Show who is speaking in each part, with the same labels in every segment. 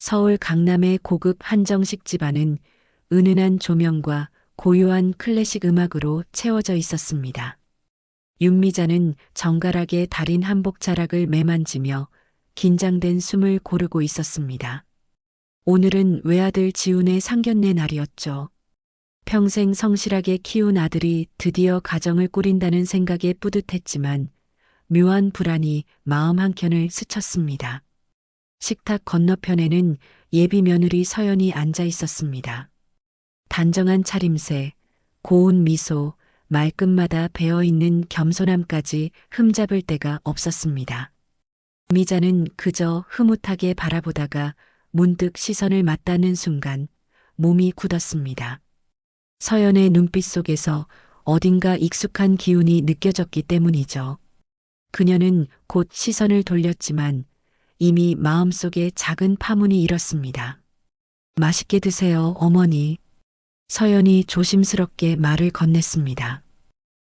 Speaker 1: 서울 강남의 고급 한정식 집안은 은은한 조명과 고요한 클래식 음악으로 채워져 있었습니다. 윤미자는 정갈하게 다린 한복 자락을 매만지며 긴장된 숨을 고르고 있었습니다. 오늘은 외아들 지훈의 상견례 날이었죠. 평생 성실하게 키운 아들이 드디어 가정을 꾸린다는 생각에 뿌듯했지만 묘한 불안이 마음 한켠을 스쳤습니다. 식탁 건너편에는 예비 며느리 서연이 앉아 있었습니다. 단정한 차림새, 고운 미소, 말끝마다 배어있는 겸손함까지 흠잡을 데가 없었습니다. 미자는 그저 흐뭇하게 바라보다가 문득 시선을 맞닿는 순간 몸이 굳었습니다. 서연의 눈빛 속에서 어딘가 익숙한 기운이 느껴졌기 때문이죠. 그녀는 곧 시선을 돌렸지만 이미 마음속에 작은 파문이 일었습니다. 맛있게 드세요, 어머니. 서연이 조심스럽게 말을 건넸습니다.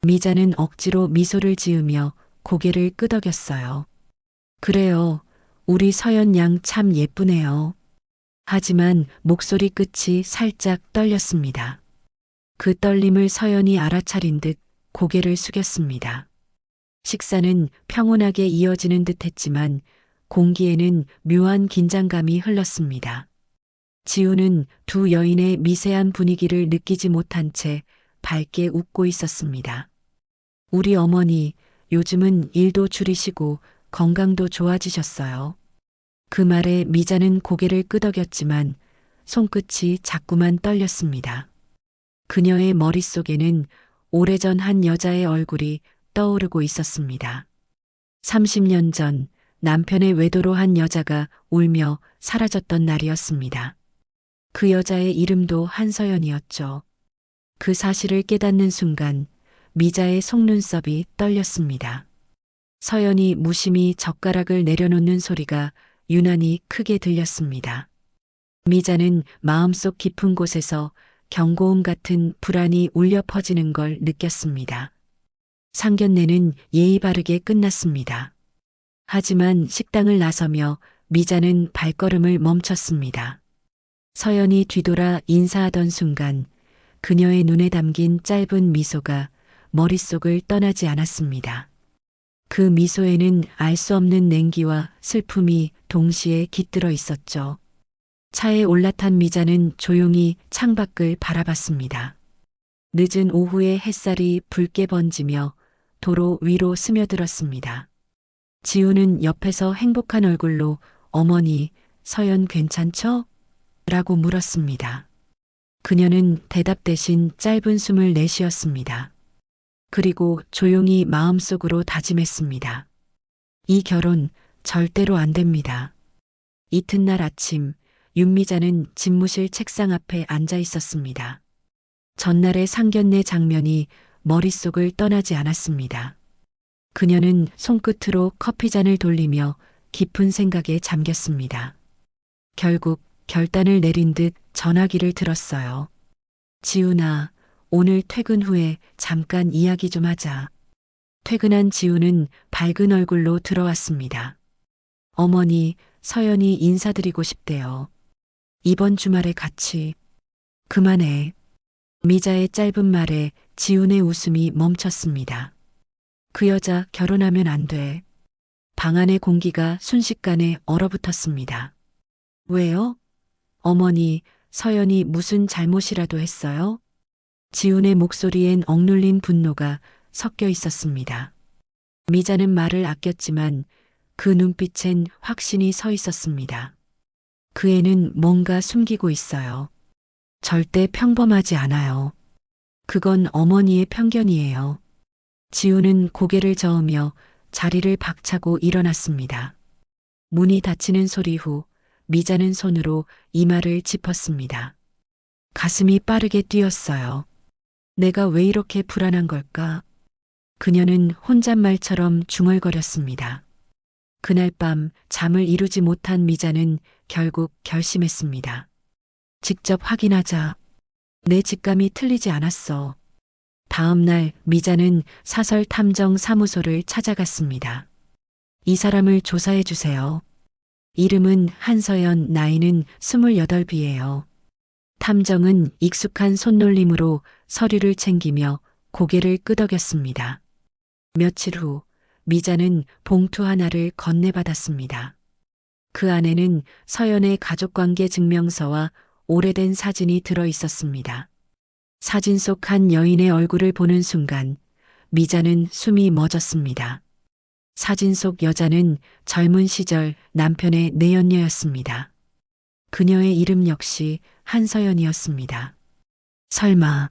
Speaker 1: 미자는 억지로 미소를 지으며 고개를 끄덕였어요. 그래요. 우리 서연 양 참 예쁘네요. 하지만 목소리 끝이 살짝 떨렸습니다. 그 떨림을 서연이 알아차린 듯 고개를 숙였습니다. 식사는 평온하게 이어지는 듯 했지만 공기에는 묘한 긴장감이 흘렀습니다. 지우는 두 여인의 미세한 분위기를 느끼지 못한 채 밝게 웃고 있었습니다. 우리 어머니, 요즘은 일도 줄이시고 건강도 좋아지셨어요. 그 말에 미자는 고개를 끄덕였지만 손끝이 자꾸만 떨렸습니다. 그녀의 머릿속에는 오래전 한 여자의 얼굴이 떠오르고 있었습니다. 30년 전 남편의 외도로 한 여자가 울며 사라졌던 날이었습니다. 그 여자의 이름도 한서연이었죠. 그 사실을 깨닫는 순간 미자의 속눈썹이 떨렸습니다. 서연이 무심히 젓가락을 내려놓는 소리가 유난히 크게 들렸습니다. 미자는 마음속 깊은 곳에서 경고음 같은 불안이 울려 퍼지는 걸 느꼈습니다. 상견례는 예의 바르게 끝났습니다. 하지만 식당을 나서며 미자는 발걸음을 멈췄습니다. 서연이 뒤돌아 인사하던 순간 그녀의 눈에 담긴 짧은 미소가 머릿속을 떠나지 않았습니다. 그 미소에는 알 수 없는 냉기와 슬픔이 동시에 깃들어 있었죠. 차에 올라탄 미자는 조용히 창밖을 바라봤습니다. 늦은 오후의 햇살이 붉게 번지며 도로 위로 스며들었습니다. 지우는 옆에서 행복한 얼굴로 어머니, 서연 괜찮죠? 라고 물었습니다. 그녀는 대답 대신 짧은 숨을 내쉬었습니다. 그리고 조용히 마음속으로 다짐했습니다. 이 결혼 절대로 안 됩니다. 이튿날 아침, 윤미자는 집무실 책상 앞에 앉아 있었습니다. 전날의 상견례 장면이 머릿속을 떠나지 않았습니다. 그녀는 손끝으로 커피잔을 돌리며 깊은 생각에 잠겼습니다. 결국 결단을 내린 듯 전화기를 들었어요. 지훈아, 오늘 퇴근 후에 잠깐 이야기 좀 하자. 퇴근한 지훈은 밝은 얼굴로 들어왔습니다. 어머니, 서연이 인사드리고 싶대요. 이번 주말에 같이. 그만해. 미자의 짧은 말에 지훈의 웃음이 멈췄습니다. 그 여자 결혼하면 안 돼. 방 안의 공기가 순식간에 얼어붙었습니다. 왜요? 어머니, 서연이 무슨 잘못이라도 했어요? 지훈의 목소리엔 억눌린 분노가 섞여 있었습니다. 미자는 말을 아꼈지만 그 눈빛엔 확신이 서 있었습니다. 그 애는 뭔가 숨기고 있어요. 절대 평범하지 않아요. 그건 어머니의 편견이에요. 지우는 고개를 저으며 자리를 박차고 일어났습니다. 문이 닫히는 소리 후 미자는 손으로 이마를 짚었습니다. 가슴이 빠르게 뛰었어요. 내가 왜 이렇게 불안한 걸까? 그녀는 혼잣말처럼 중얼거렸습니다. 그날 밤 잠을 이루지 못한 미자는 결국 결심했습니다. 직접 확인하자. 내 직감이 틀리지 않았어. 다음 날 미자는 사설 탐정 사무소를 찾아갔습니다. 이 사람을 조사해 주세요. 이름은 한서연, 나이는 28이에요. 탐정은 익숙한 손놀림으로 서류를 챙기며 고개를 끄덕였습니다. 며칠 후 미자는 봉투 하나를 건네받았습니다. 그 안에는 서연의 가족관계 증명서와 오래된 사진이 들어 있었습니다. 사진 속 한 여인의 얼굴을 보는 순간 미자는 숨이 멎었습니다. 사진 속 여자는 젊은 시절 남편의 내연녀였습니다. 그녀의 이름 역시 한서연이었습니다. 설마.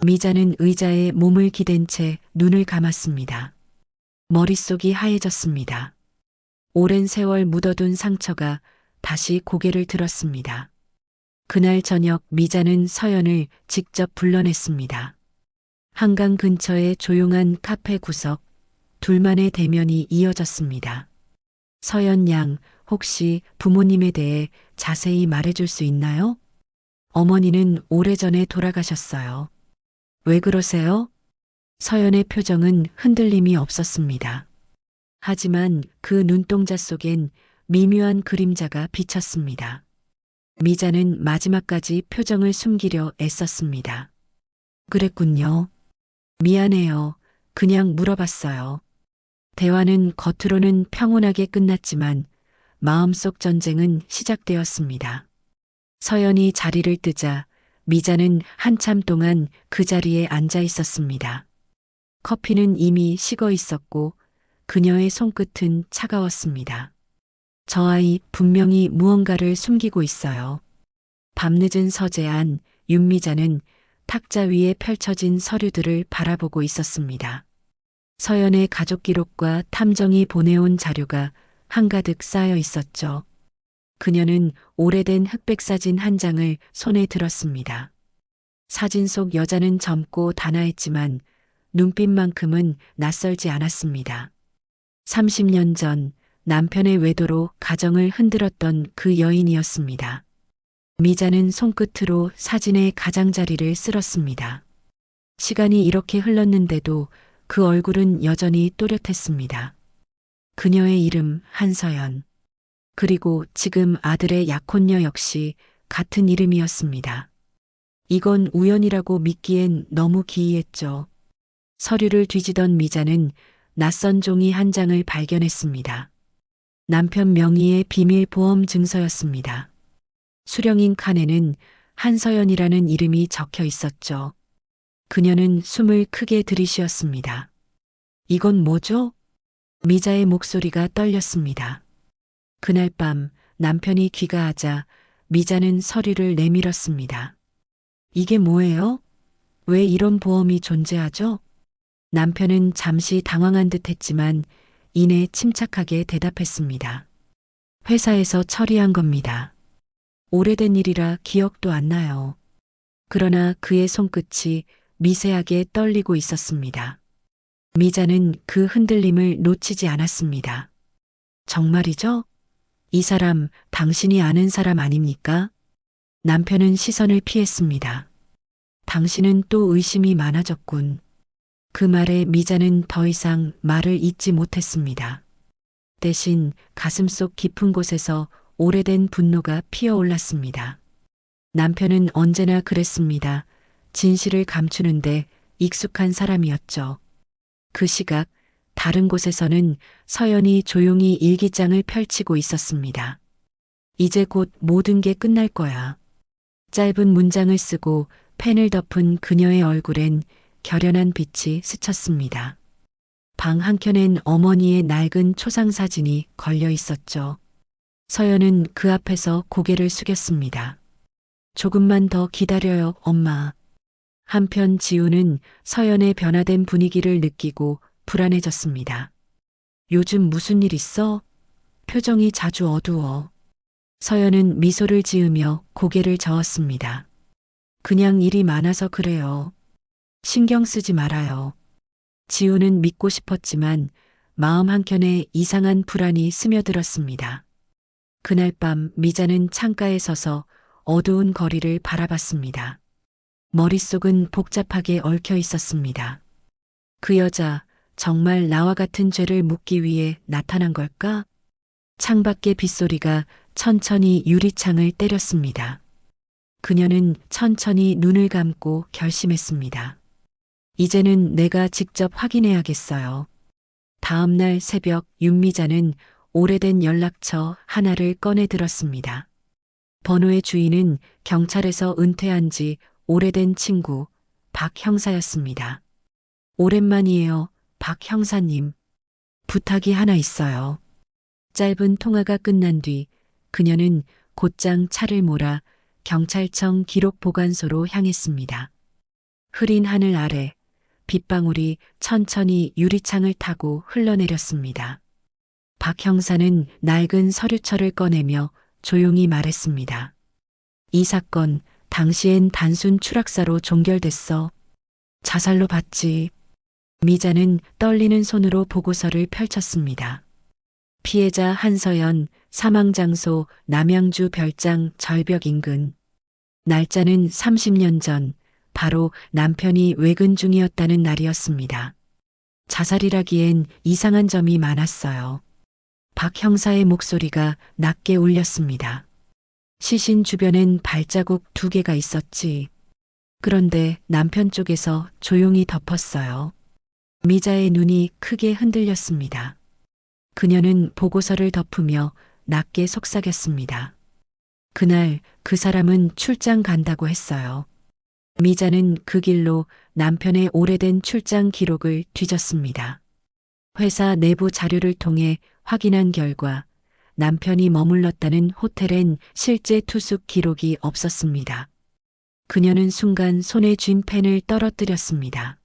Speaker 1: 미자는 의자에 몸을 기댄 채 눈을 감았습니다. 머릿속이 하얘졌습니다. 오랜 세월 묻어둔 상처가 다시 고개를 들었습니다. 그날 저녁 미자는 서연을 직접 불러냈습니다. 한강 근처의 조용한 카페 구석, 둘만의 대면이 이어졌습니다. 서연 양, 혹시 부모님에 대해 자세히 말해줄 수 있나요? 어머니는 오래전에 돌아가셨어요. 왜 그러세요? 서연의 표정은 흔들림이 없었습니다. 하지만 그 눈동자 속엔 미묘한 그림자가 비쳤습니다. 미자는 마지막까지 표정을 숨기려 애썼습니다. 그랬군요. 미안해요. 그냥 물어봤어요. 대화는 겉으로는 평온하게 끝났지만 마음속 전쟁은 시작되었습니다. 서연이 자리를 뜨자 미자는 한참 동안 그 자리에 앉아 있었습니다. 커피는 이미 식어 있었고 그녀의 손끝은 차가웠습니다. 저 아이 분명히 무언가를 숨기고 있어요. 밤늦은 서재 안 윤미자는 탁자 위에 펼쳐진 서류들을 바라보고 있었습니다. 서연의 가족 기록과 탐정이 보내온 자료가 한가득 쌓여 있었죠. 그녀는 오래된 흑백 사진 한 장을 손에 들었습니다. 사진 속 여자는 젊고 단아했지만 눈빛만큼은 낯설지 않았습니다. 30년 전 남편의 외도로 가정을 흔들었던 그 여인이었습니다. 미자는 손끝으로 사진의 가장자리를 쓸었습니다. 시간이 이렇게 흘렀는데도 그 얼굴은 여전히 또렷했습니다. 그녀의 이름 한서연. 그리고 지금 아들의 약혼녀 역시 같은 이름이었습니다. 이건 우연이라고 믿기엔 너무 기이했죠. 서류를 뒤지던 미자는 낯선 종이 한 장을 발견했습니다. 남편 명의의 비밀 보험 증서였습니다. 수령인 칸에는 한서연이라는 이름이 적혀 있었죠. 그녀는 숨을 크게 들이쉬었습니다. 이건 뭐죠? 미자의 목소리가 떨렸습니다. 그날 밤 남편이 귀가하자 미자는 서류를 내밀었습니다. 이게 뭐예요? 왜 이런 보험이 존재하죠? 남편은 잠시 당황한 듯 했지만 이내 침착하게 대답했습니다. 회사에서 처리한 겁니다. 오래된 일이라 기억도 안 나요. 그러나 그의 손끝이 미세하게 떨리고 있었습니다. 미자는 그 흔들림을 놓치지 않았습니다. 정말이죠? 이 사람 당신이 아는 사람 아닙니까? 남편은 시선을 피했습니다. 당신은 또 의심이 많아졌군. 그 말에 미자는 더 이상 말을 잇지 못했습니다. 대신 가슴속 깊은 곳에서 오래된 분노가 피어올랐습니다. 남편은 언제나 그랬습니다. 진실을 감추는데 익숙한 사람이었죠. 그 시각 다른 곳에서는 서연이 조용히 일기장을 펼치고 있었습니다. 이제 곧 모든 게 끝날 거야. 짧은 문장을 쓰고 펜을 덮은 그녀의 얼굴엔 결연한 빛이 스쳤습니다. 방 한켠엔 어머니의 낡은 초상 사진이 걸려 있었죠. 서연은 그 앞에서 고개를 숙였습니다. 조금만 더 기다려요, 엄마. 한편 지우는 서연의 변화된 분위기를 느끼고 불안해졌습니다. 요즘 무슨 일 있어? 표정이 자주 어두워. 서연은 미소를 지으며 고개를 저었습니다. 그냥 일이 많아서 그래요. 신경 쓰지 말아요. 지우는 믿고 싶었지만 마음 한켠에 이상한 불안이 스며들었습니다. 그날 밤 미자는 창가에 서서 어두운 거리를 바라봤습니다. 머릿속은 복잡하게 얽혀 있었습니다. 그 여자 정말 나와 같은 죄를 묻기 위해 나타난 걸까? 창밖의 빗소리가 천천히 유리창을 때렸습니다. 그녀는 천천히 눈을 감고 결심했습니다. 이제는 내가 직접 확인해야겠어요. 다음 날 새벽 윤미자는 오래된 연락처 하나를 꺼내 들었습니다. 번호의 주인은 경찰에서 은퇴한 지 오래된 친구 박 형사였습니다. 오랜만이에요, 박 형사님. 부탁이 하나 있어요. 짧은 통화가 끝난 뒤 그녀는 곧장 차를 몰아 경찰청 기록 보관소로 향했습니다. 흐린 하늘 아래 빗방울이 천천히 유리창을 타고 흘러내렸습니다. 박 형사는 낡은 서류철을 꺼내며 조용히 말했습니다. 이 사건 당시엔 단순 추락사로 종결됐어. 자살로 봤지. 미자는 떨리는 손으로 보고서를 펼쳤습니다. 피해자 한서연, 사망장소 남양주 별장 절벽 인근. 날짜는 30년 전, 바로 남편이 외근 중이었다는 날이었습니다. 자살이라기엔 이상한 점이 많았어요. 박 형사의 목소리가 낮게 울렸습니다. 시신 주변엔 발자국 2개가 있었지. 그런데 남편 쪽에서 조용히 덮었어요. 미자의 눈이 크게 흔들렸습니다. 그녀는 보고서를 덮으며 낮게 속삭였습니다. 그날 그 사람은 출장 간다고 했어요. 미자는 그 길로 남편의 오래된 출장 기록을 뒤졌습니다. 회사 내부 자료를 통해 확인한 결과 남편이 머물렀다는 호텔엔 실제 투숙 기록이 없었습니다. 그녀는 순간 손에 쥔 펜을 떨어뜨렸습니다.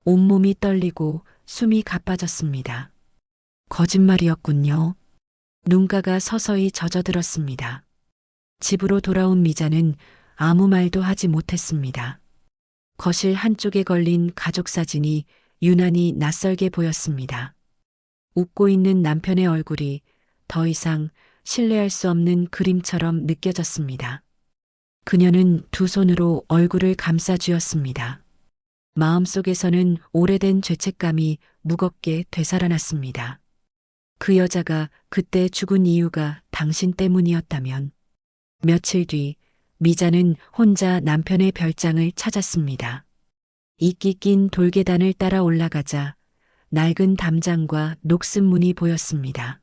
Speaker 1: 온몸이 떨리고 숨이 가빠졌습니다. 거짓말이었군요. 눈가가 서서히 젖어들었습니다. 집으로 돌아온 미자는 아무 말도 하지 못했습니다. 거실 한쪽에 걸린 가족 사진이 유난히 낯설게 보였습니다. 웃고 있는 남편의 얼굴이 더 이상 신뢰할 수 없는 그림처럼 느껴졌습니다. 그녀는 두 손으로 얼굴을 감싸 쥐었습니다. 마음속에서는 오래된 죄책감이 무겁게 되살아났습니다. 그 여자가 그때 죽은 이유가 당신 때문이었다면. 며칠 뒤 미자는 혼자 남편의 별장을 찾았습니다. 이끼 낀 돌계단을 따라 올라가자 낡은 담장과 녹슨 문이 보였습니다.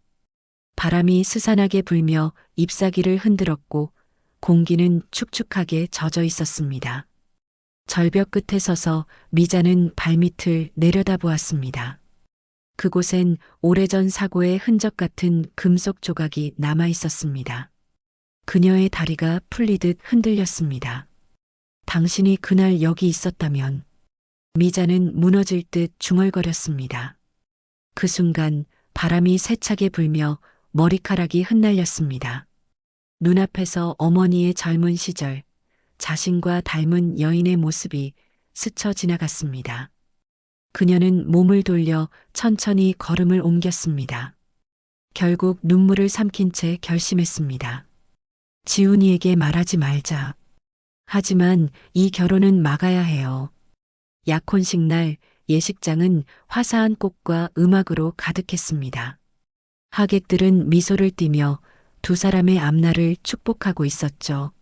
Speaker 1: 바람이 스산하게 불며 잎사귀를 흔들었고 공기는 축축하게 젖어 있었습니다. 절벽 끝에 서서 미자는 발밑을 내려다보았습니다. 그곳엔 오래전 사고의 흔적 같은 금속 조각이 남아 있었습니다. 그녀의 다리가 풀리듯 흔들렸습니다. 당신이 그날 여기 있었다면. 미자는 무너질 듯 중얼거렸습니다. 그 순간 바람이 세차게 불며 머리카락이 흩날렸습니다. 눈앞에서 어머니의 젊은 시절, 자신과 닮은 여인의 모습이 스쳐 지나갔습니다. 그녀는 몸을 돌려 천천히 걸음을 옮겼습니다. 결국 눈물을 삼킨 채 결심했습니다. 지훈이에게 말하지 말자. 하지만 이 결혼은 막아야 해요. 약혼식 날 예식장은 화사한 꽃과 음악으로 가득했습니다. 하객들은 미소를 띠며 두 사람의 앞날을 축복하고 있었죠.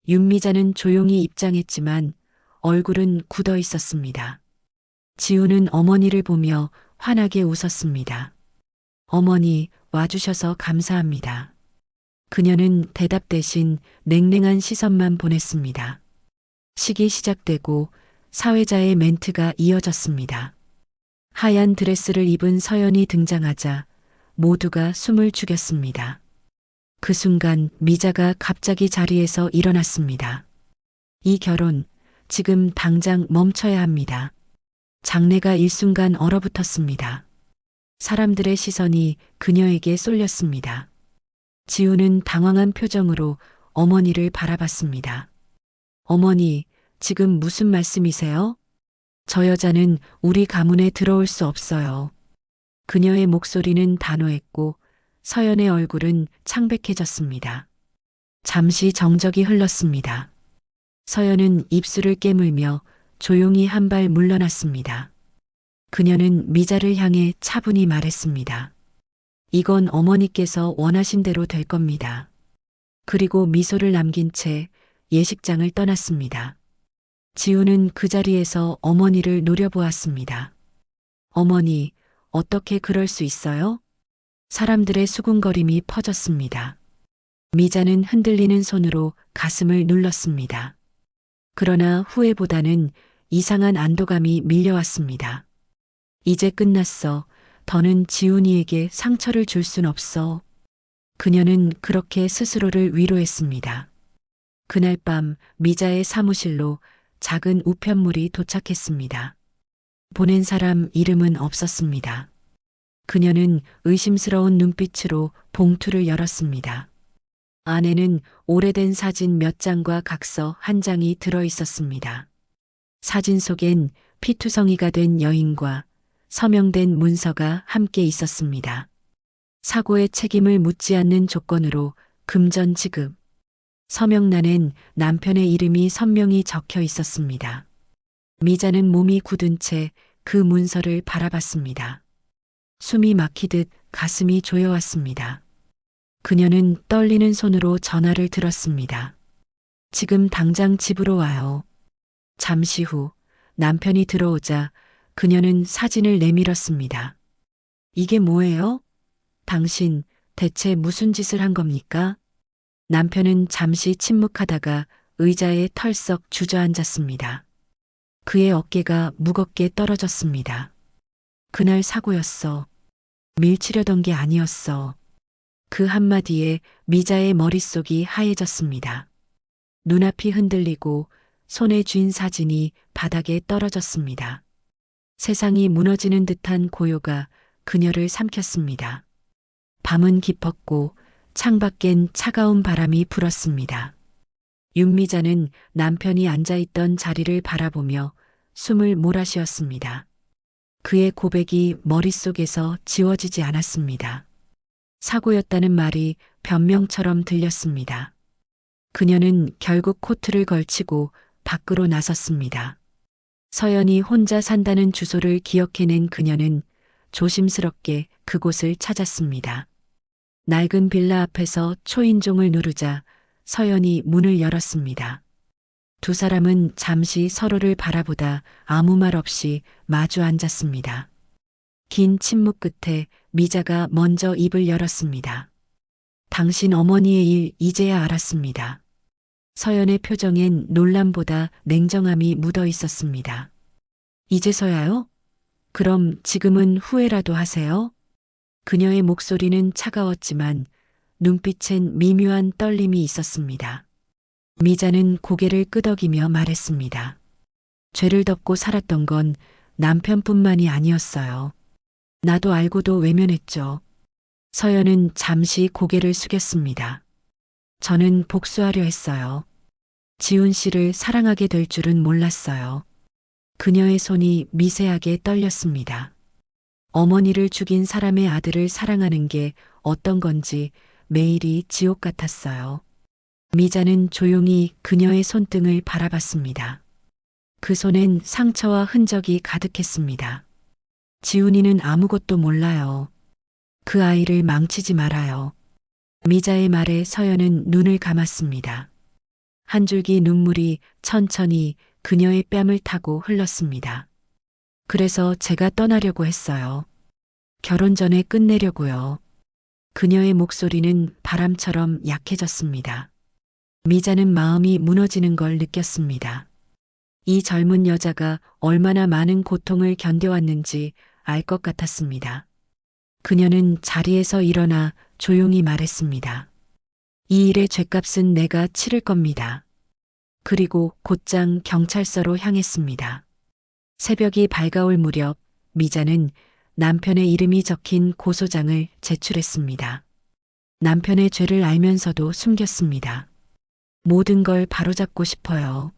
Speaker 1: 윤미자는 조용히 입장했지만 얼굴은 굳어 있었습니다. 지우는 어머니를 보며 환하게 웃었습니다. 어머니, 와주셔서 감사합니다. 그녀는 대답 대신 냉랭한 시선만 보냈습니다. 식이 시작되고 사회자의 멘트가 이어졌습니다. 하얀 드레스를 입은 서연이 등장하자 모두가 숨을 죽였습니다. 그 순간 미자가 갑자기 자리에서 일어났습니다. 이 결혼, 지금 당장 멈춰야 합니다. 장내가 일순간 얼어붙었습니다. 사람들의 시선이 그녀에게 쏠렸습니다. 지우는 당황한 표정으로 어머니를 바라봤습니다. 어머니, 지금 무슨 말씀이세요? 저 여자는 우리 가문에 들어올 수 없어요. 그녀의 목소리는 단호했고 서연의 얼굴은 창백해졌습니다. 잠시 정적이 흘렀습니다. 서연은 입술을 깨물며 조용히 한 발 물러났습니다. 그녀는 미자를 향해 차분히 말했습니다. 이건 어머니께서 원하신 대로 될 겁니다. 그리고 미소를 남긴 채 예식장을 떠났습니다. 지우는 그 자리에서 어머니를 노려보았습니다. 어머니, 어떻게 그럴 수 있어요? 사람들의 수군거림이 퍼졌습니다. 미자는 흔들리는 손으로 가슴을 눌렀습니다. 그러나 후회보다는 이상한 안도감이 밀려왔습니다. 이제 끝났어. 더는 지훈이에게 상처를 줄 순 없어. 그녀는 그렇게 스스로를 위로했습니다. 그날 밤 미자의 사무실로 작은 우편물이 도착했습니다. 보낸 사람 이름은 없었습니다. 그녀는 의심스러운 눈빛으로 봉투를 열었습니다. 안에는 오래된 사진 몇 장과 각서 한 장이 들어 있었습니다. 사진 속엔 피투성이가 된 여인과 서명된 문서가 함께 있었습니다. 사고의 책임을 묻지 않는 조건으로 금전 지급. 서명란엔 남편의 이름이 선명히 적혀 있었습니다. 미자는 몸이 굳은 채 그 문서를 바라봤습니다. 숨이 막히듯 가슴이 조여왔습니다. 그녀는 떨리는 손으로 전화를 들었습니다. 지금 당장 집으로 와요. 잠시 후 남편이 들어오자 그녀는 사진을 내밀었습니다. 이게 뭐예요? 당신 대체 무슨 짓을 한 겁니까? 남편은 잠시 침묵하다가 의자에 털썩 주저앉았습니다. 그의 어깨가 무겁게 떨어졌습니다. 그날 사고였어. 밀치려던 게 아니었어. 그 한마디에 미자의 머릿속이 하얘졌습니다. 눈앞이 흔들리고 손에 쥔 사진이 바닥에 떨어졌습니다. 세상이 무너지는 듯한 고요가 그녀를 삼켰습니다. 밤은 깊었고 창밖엔 차가운 바람이 불었습니다. 윤미자는 남편이 앉아있던 자리를 바라보며 숨을 몰아쉬었습니다. 그의 고백이 머릿속에서 지워지지 않았습니다. 사고였다는 말이 변명처럼 들렸습니다. 그녀는 결국 코트를 걸치고 밖으로 나섰습니다. 서연이 혼자 산다는 주소를 기억해낸 그녀는 조심스럽게 그곳을 찾았습니다. 낡은 빌라 앞에서 초인종을 누르자 서연이 문을 열었습니다. 두 사람은 잠시 서로를 바라보다 아무 말 없이 마주 앉았습니다. 긴 침묵 끝에 미자가 먼저 입을 열었습니다. 당신 어머니의 일 이제야 알았습니다. 서연의 표정엔 놀람보다 냉정함이 묻어 있었습니다. 이제서야요? 그럼 지금은 후회라도 하세요? 그녀의 목소리는 차가웠지만 눈빛엔 미묘한 떨림이 있었습니다. 미자는 고개를 끄덕이며 말했습니다. 죄를 덮고 살았던 건 남편뿐만이 아니었어요. 나도 알고도 외면했죠. 서연은 잠시 고개를 숙였습니다. 저는 복수하려 했어요. 지훈 씨를 사랑하게 될 줄은 몰랐어요. 그녀의 손이 미세하게 떨렸습니다. 어머니를 죽인 사람의 아들을 사랑하는 게 어떤 건지 매일이 지옥 같았어요. 미자는 조용히 그녀의 손등을 바라봤습니다. 그 손엔 상처와 흔적이 가득했습니다. 지훈이는 아무것도 몰라요. 그 아이를 망치지 말아요. 미자의 말에 서연은 눈을 감았습니다. 한 줄기 눈물이 천천히 그녀의 뺨을 타고 흘렀습니다. 그래서 제가 떠나려고 했어요. 결혼 전에 끝내려고요. 그녀의 목소리는 바람처럼 약해졌습니다. 미자는 마음이 무너지는 걸 느꼈습니다. 이 젊은 여자가 얼마나 많은 고통을 견뎌왔는지 알 것 같았습니다. 그녀는 자리에서 일어나 조용히 말했습니다. 이 일의 죗값은 내가 치를 겁니다. 그리고 곧장 경찰서로 향했습니다. 새벽이 밝아올 무렵 미자는 남편의 이름이 적힌 고소장을 제출했습니다. 남편의 죄를 알면서도 숨겼습니다. 모든 걸 바로잡고 싶어요.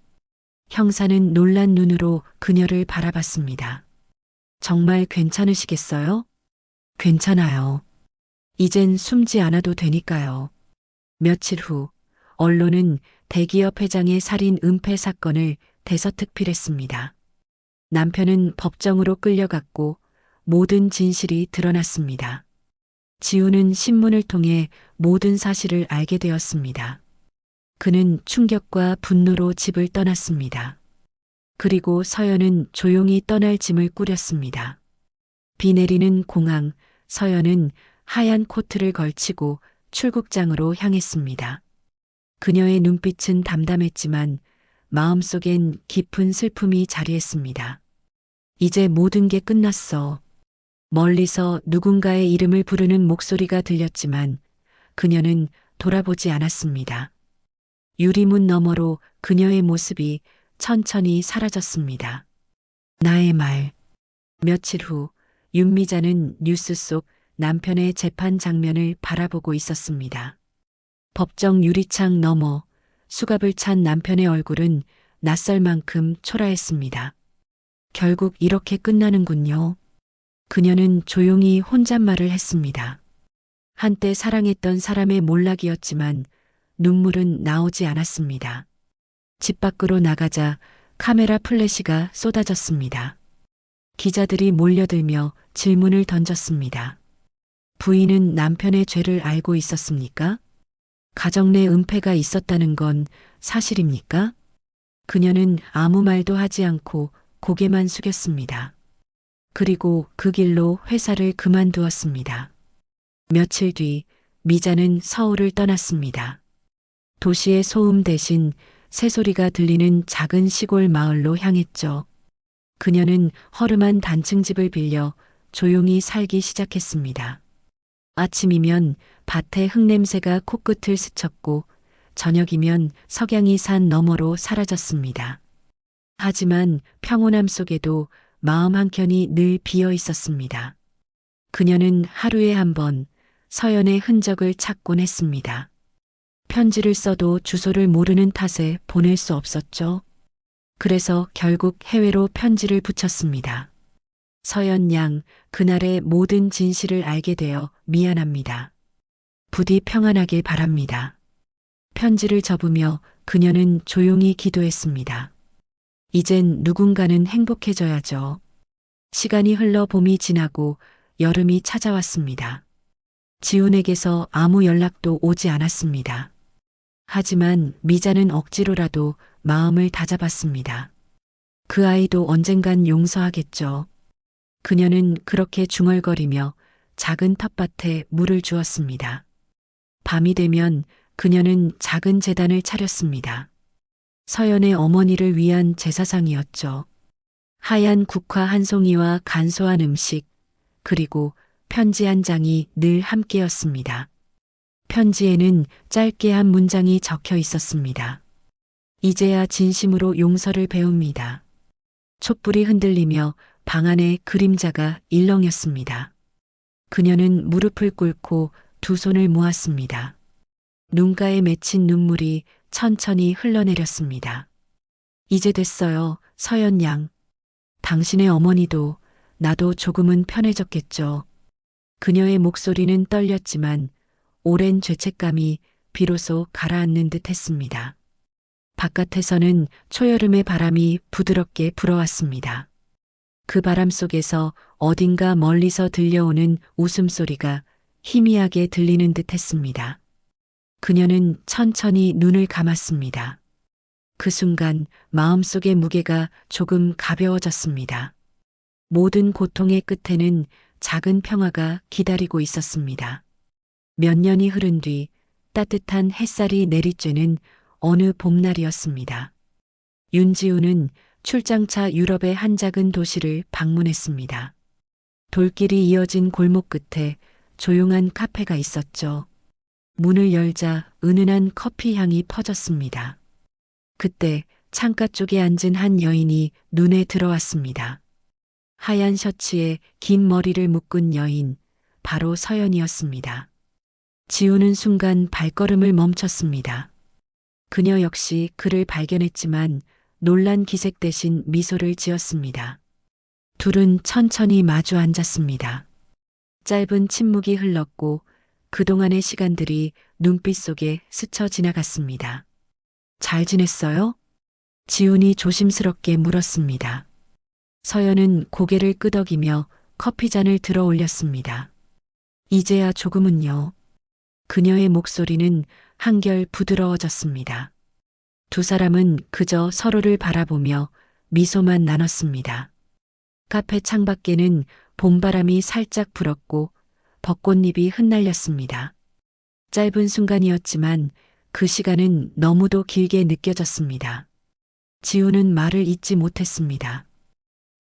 Speaker 1: 형사는 놀란 눈으로 그녀를 바라봤습니다. 정말 괜찮으시겠어요? 괜찮아요. 이젠 숨지 않아도 되니까요. 며칠 후 언론은 대기업 회장의 살인 은폐 사건을 대서특필했습니다. 남편은 법정으로 끌려갔고 모든 진실이 드러났습니다. 지우는 신문을 통해 모든 사실을 알게 되었습니다. 그는 충격과 분노로 집을 떠났습니다. 그리고 서연은 조용히 떠날 짐을 꾸렸습니다. 비 내리는 공항, 서연은 하얀 코트를 걸치고 출국장으로 향했습니다. 그녀의 눈빛은 담담했지만 마음속엔 깊은 슬픔이 자리했습니다. 이제 모든 게 끝났어. 멀리서 누군가의 이름을 부르는 목소리가 들렸지만 그녀는 돌아보지 않았습니다. 유리문 너머로 그녀의 모습이 천천히 사라졌습니다. 나의 말. 며칠 후 윤미자는 뉴스 속 남편의 재판 장면을 바라보고 있었습니다. 법정 유리창 너머 수갑을 찬 남편의 얼굴은 낯설 만큼 초라했습니다. 결국 이렇게 끝나는군요. 그녀는 조용히 혼잣말을 했습니다. 한때 사랑했던 사람의 몰락이었지만 눈물은 나오지 않았습니다. 집 밖으로 나가자 카메라 플래시가 쏟아졌습니다. 기자들이 몰려들며 질문을 던졌습니다. 부인은 남편의 죄를 알고 있었습니까? 가정 내 은폐가 있었다는 건 사실입니까? 그녀는 아무 말도 하지 않고 고개만 숙였습니다. 그리고 그 길로 회사를 그만두었습니다. 며칠 뒤 미자는 서울을 떠났습니다. 도시의 소음 대신 새소리가 들리는 작은 시골 마을로 향했죠. 그녀는 허름한 단층집을 빌려 조용히 살기 시작했습니다. 아침이면 밭의 흙냄새가 코끝을 스쳤고 저녁이면 석양이 산 너머로 사라졌습니다. 하지만 평온함 속에도 마음 한켠이 늘 비어 있었습니다. 그녀는 하루에 한 번 서연의 흔적을 찾곤 했습니다. 편지를 써도 주소를 모르는 탓에 보낼 수 없었죠. 그래서 결국 해외로 편지를 붙였습니다. 서연 양, 그날의 모든 진실을 알게 되어 미안합니다. 부디 평안하길 바랍니다. 편지를 접으며 그녀는 조용히 기도했습니다. 이젠 누군가는 행복해져야죠. 시간이 흘러 봄이 지나고 여름이 찾아왔습니다. 지훈에게서 아무 연락도 오지 않았습니다. 하지만 미자는 억지로라도 마음을 다잡았습니다. 그 아이도 언젠간 용서하겠죠. 그녀는 그렇게 중얼거리며 작은 텃밭에 물을 주었습니다. 밤이 되면 그녀는 작은 제단을 차렸습니다. 서연의 어머니를 위한 제사상이었죠. 하얀 국화 한 송이와 간소한 음식, 그리고 편지 한 장이 늘 함께였습니다. 편지에는 짧게 한 문장이 적혀 있었습니다. 이제야 진심으로 용서를 배웁니다. 촛불이 흔들리며 방 안에 그림자가 일렁였습니다. 그녀는 무릎을 꿇고 두 손을 모았습니다. 눈가에 맺힌 눈물이 천천히 흘러내렸습니다. 이제 됐어요, 서연 양. 당신의 어머니도 나도 조금은 편해졌겠죠. 그녀의 목소리는 떨렸지만 오랜 죄책감이 비로소 가라앉는 듯 했습니다. 바깥에서는 초여름의 바람이 부드럽게 불어왔습니다. 그 바람 속에서 어딘가 멀리서 들려오는 웃음소리가 희미하게 들리는 듯 했습니다. 그녀는 천천히 눈을 감았습니다. 그 순간 마음속의 무게가 조금 가벼워졌습니다. 모든 고통의 끝에는 작은 평화가 기다리고 있었습니다. 몇 년이 흐른 뒤 따뜻한 햇살이 내리쬐는 어느 봄날이었습니다. 윤지우는 출장차 유럽의 한 작은 도시를 방문했습니다. 돌길이 이어진 골목 끝에 조용한 카페가 있었죠. 문을 열자 은은한 커피 향이 퍼졌습니다. 그때 창가 쪽에 앉은 한 여인이 눈에 들어왔습니다. 하얀 셔츠에 긴 머리를 묶은 여인, 바로 서연이었습니다. 지우는 순간 발걸음을 멈췄습니다. 그녀 역시 그를 발견했지만 놀란 기색 대신 미소를 지었습니다. 둘은 천천히 마주 앉았습니다. 짧은 침묵이 흘렀고 그동안의 시간들이 눈빛 속에 스쳐 지나갔습니다. 잘 지냈어요? 지훈이 조심스럽게 물었습니다. 서연은 고개를 끄덕이며 커피잔을 들어 올렸습니다. 이제야 조금은요. 그녀의 목소리는 한결 부드러워졌습니다. 두 사람은 그저 서로를 바라보며 미소만 나눴습니다. 카페 창밖에는 봄바람이 살짝 불었고 벚꽃잎이 흩날렸습니다. 짧은 순간이었지만 그 시간은 너무도 길게 느껴졌습니다. 지우는 말을 잇지 못했습니다.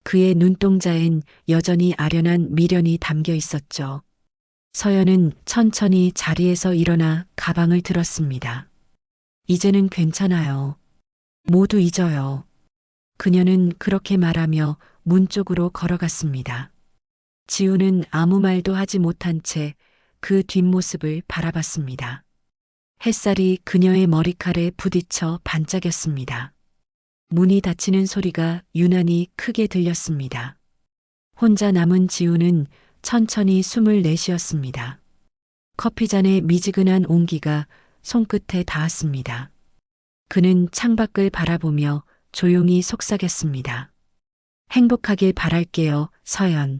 Speaker 1: 그의 눈동자엔 여전히 아련한 미련이 담겨 있었죠. 서연은 천천히 자리에서 일어나 가방을 들었습니다. 이제는 괜찮아요. 모두 잊어요. 그녀는 그렇게 말하며 문 쪽으로 걸어갔습니다. 지우는 아무 말도 하지 못한 채 그 뒷모습을 바라봤습니다. 햇살이 그녀의 머리칼에 부딪혀 반짝였습니다. 문이 닫히는 소리가 유난히 크게 들렸습니다. 혼자 남은 지우는 천천히 숨을 내쉬었습니다. 커피잔의 미지근한 온기가 손끝에 닿았습니다. 그는 창밖을 바라보며 조용히 속삭였습니다. 행복하길 바랄게요, 서연.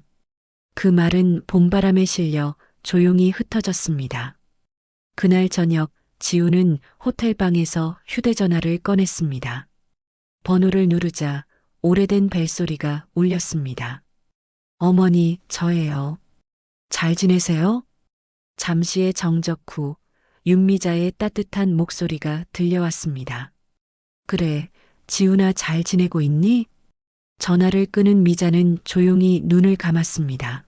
Speaker 1: 그 말은 봄바람에 실려 조용히 흩어졌습니다. 그날 저녁 지우는 호텔방에서 휴대전화를 꺼냈습니다. 번호를 누르자 오래된 벨소리가 울렸습니다. 어머니, 저예요. 잘 지내세요? 잠시의 정적 후 윤미자의 따뜻한 목소리가 들려왔습니다. 그래, 지훈아 잘 지내고 있니? 전화를 끄는 미자는 조용히 눈을 감았습니다.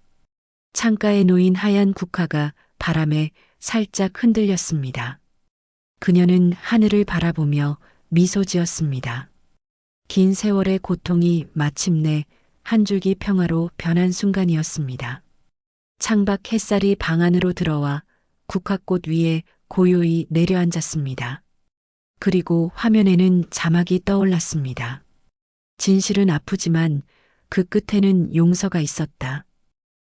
Speaker 1: 창가에 놓인 하얀 국화가 바람에 살짝 흔들렸습니다. 그녀는 하늘을 바라보며 미소 지었습니다. 긴 세월의 고통이 마침내 한 줄기 평화로 변한 순간이었습니다. 창밖 햇살이 방 안으로 들어와 국화꽃 위에 고요히 내려앉았습니다. 그리고 화면에는 자막이 떠올랐습니다. 진실은 아프지만 그 끝에는 용서가 있었다.